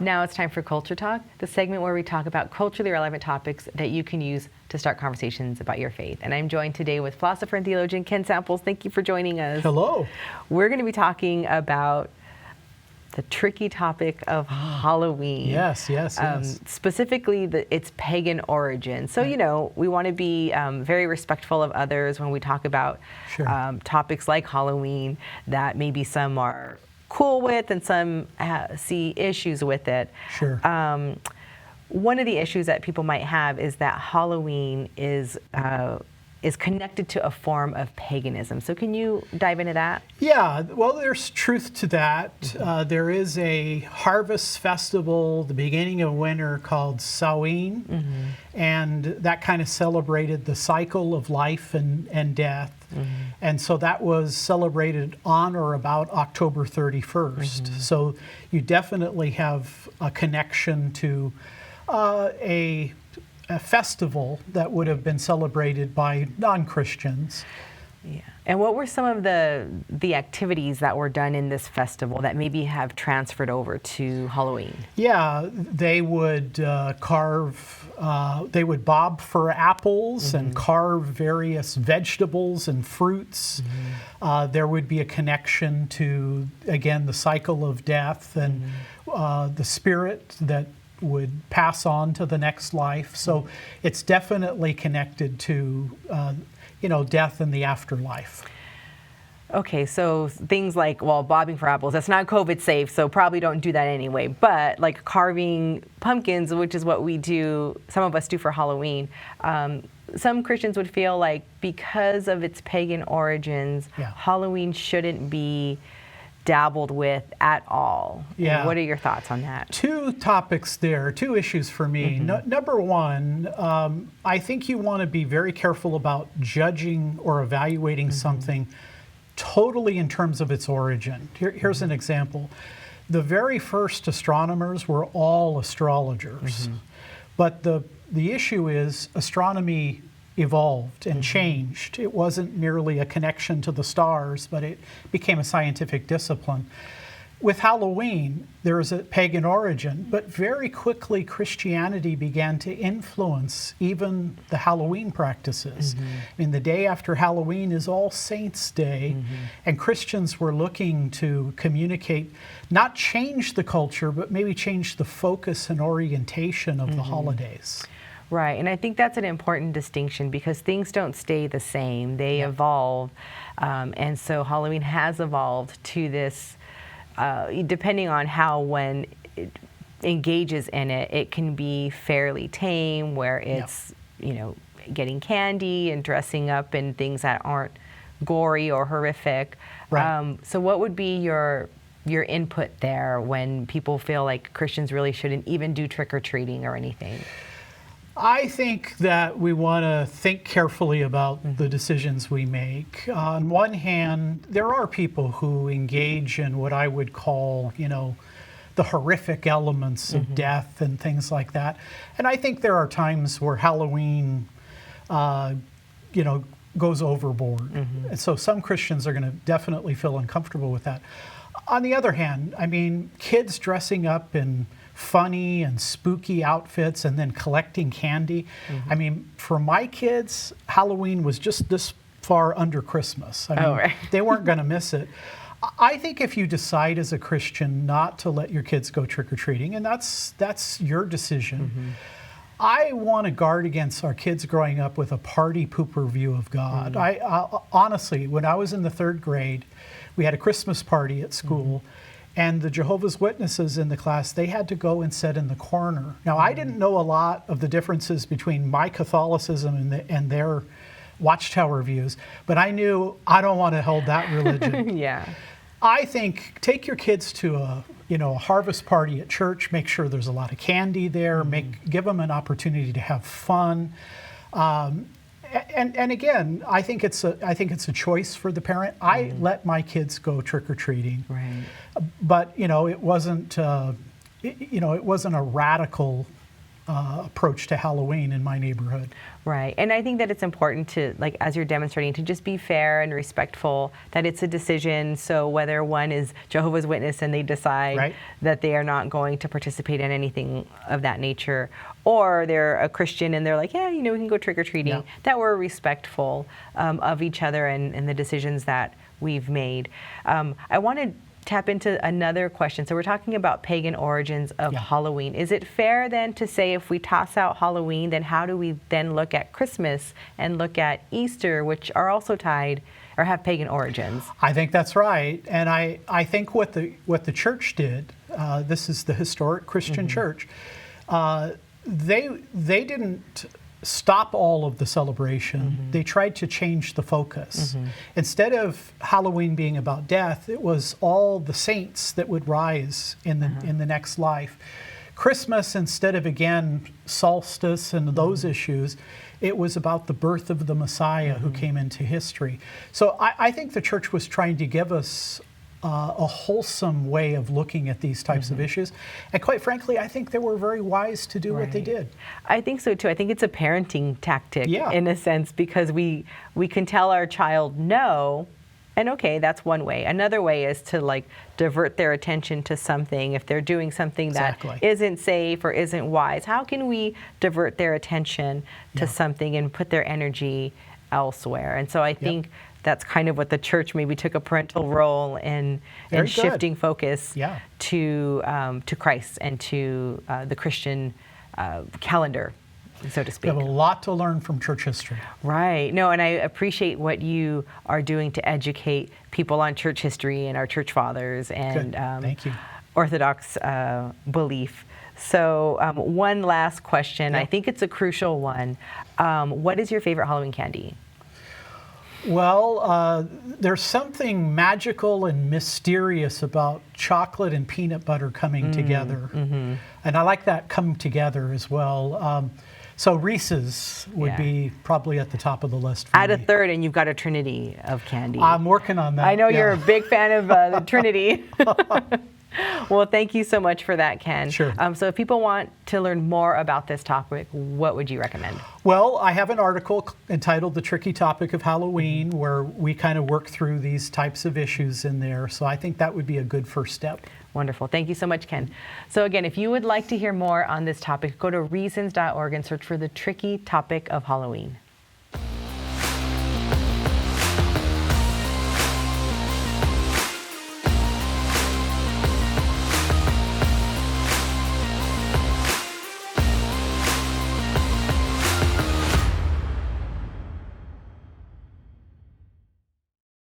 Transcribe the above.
Now it's time for Culture Talk, the segment where we talk about culturally relevant topics that you can use to start conversations about your faith. And I'm joined today with philosopher and theologian Ken Samples. Thank you for joining us. Hello. We're going to be talking about the tricky topic of Halloween. Yes. Specifically, its pagan origin. So, we want to be very respectful of others when we talk about topics like Halloween that maybe some are cool with and some see issues with it. Sure. One of the issues that people might have is that Halloween is connected to a form of paganism. So can you dive into that? Yeah, well, there's truth to that. There is a harvest festival, the beginning of winter, called Samhain, and that kind of celebrated the cycle of life and death. And so that was celebrated on or about October 31st. So you definitely have a connection to a festival that would have been celebrated by non-Christians. Yeah. And what were some of the activities that were done in this festival that maybe have transferred over to Halloween? Yeah, they would they would bob for apples and carve various vegetables and fruits. There would be a connection to, again, the cycle of death and the spirit that would pass on to the next life. So it's definitely connected to, death and the afterlife. Okay, so things like, bobbing for apples, that's not COVID safe, so probably don't do that anyway. But like carving pumpkins, which is what we do, some of us do for Halloween, some Christians would feel like because of its pagan origins, Halloween shouldn't be dabbled with at all. Yeah. What are your thoughts on that? Two topics there, two issues for me. Number one, I think you want to be very careful about judging or evaluating something totally in terms of its origin. Here's an example. The very first astronomers were all astrologers. But the issue is astronomy evolved and changed. It wasn't merely a connection to the stars, but it became a scientific discipline. With Halloween, there is a pagan origin, but very quickly Christianity began to influence even the Halloween practices. I mean, the day after Halloween is All Saints' Day, and Christians were looking to communicate, not change the culture, but maybe change the focus and orientation of the holidays. Right, and I think that's an important distinction because things don't stay the same, they evolve. And so Halloween has evolved to this, depending on how one engages in it, it can be fairly tame, where it's, getting candy and dressing up in things that aren't gory or horrific. Right. So what would be your input there when people feel like Christians really shouldn't even do trick-or-treating or anything? I think that we want to think carefully about the decisions we make. On one hand, there are people who engage in what I would call, the horrific elements of death and things like that. And I think there are times where Halloween, goes overboard. And so some Christians are going to definitely feel uncomfortable with that. On the other hand, I mean, kids dressing up in funny and spooky outfits and then collecting candy. I mean, for my kids, Halloween was just this far under Christmas. I mean, they weren't going to miss it. I think if you decide as a Christian not to let your kids go trick-or-treating, and that's your decision, I want to guard against our kids growing up with a party pooper view of God. I honestly, when I was in the 3rd grade, we had a Christmas party at school, and the Jehovah's Witnesses in the class, they had to go and sit in the corner. Now, I didn't know a lot of the differences between my Catholicism and their Watchtower views, but I knew I don't want to hold that religion. I think take your kids to a harvest party at church. Make sure there's a lot of candy there. Give them an opportunity to have fun. And again, I think it's a choice for the parent. I let my kids go trick or treating, but it wasn't a radical approach to Halloween in my neighborhood. Right. And I think that it's important to, like, as you're demonstrating, to just be fair and respectful, that it's a decision. So whether one is Jehovah's Witness and they decide Right. that they are not going to participate in anything of that nature, or they're a Christian and they're like, yeah, we can go trick-or-treating, Yeah. that we're respectful of each other and the decisions that we've made. I want to tap into another question. So we're talking about pagan origins of Halloween. Is it fair then to say if we toss out Halloween, then how do we then look at Christmas and look at Easter, which are also tied or have pagan origins? I think that's right. And I think what the church did, this is the historic Christian church, they didn't stop all of the celebration. They tried to change the focus. Instead of Halloween being about death, it was all the saints that would rise in the next life. Christmas, instead of again solstice and those issues, it was about the birth of the Messiah who came into history. So I think the church was trying to give us a wholesome way of looking at these types of issues. And quite frankly, I think they were very wise to do what they did. I think so too. I think it's a parenting tactic Yeah. in a sense, because we can tell our child no, and okay, that's one way. Another way is to like divert their attention to something. If they're doing something that isn't safe or isn't wise, how can we divert their attention to something and put their energy elsewhere? And so I think that's kind of what the church maybe took a parental role in shifting focus to Christ and to the Christian calendar, so to speak. We have a lot to learn from church history. Right. No, and I appreciate what you are doing to educate people on church history and our church fathers and Thank you. Orthodox belief. So one last question. I think it's a crucial one. What is your favorite Halloween candy? Well, there's something magical and mysterious about chocolate and peanut butter coming together. And I like that come together as well. So Reese's would be probably at the top of the list for Add me. a third and you've got a trinity of candy. I'm working on that. I know you're a big fan of the trinity. Well, thank you so much for that, Ken. Sure. So if people want to learn more about this topic, what would you recommend? Well, I have an article entitled The Tricky Topic of Halloween, where we kind of work through these types of issues in there. So I think that would be a good first step. Wonderful. Thank you so much, Ken. So again, if you would like to hear more on this topic, go to reasons.org and search for The Tricky Topic of Halloween.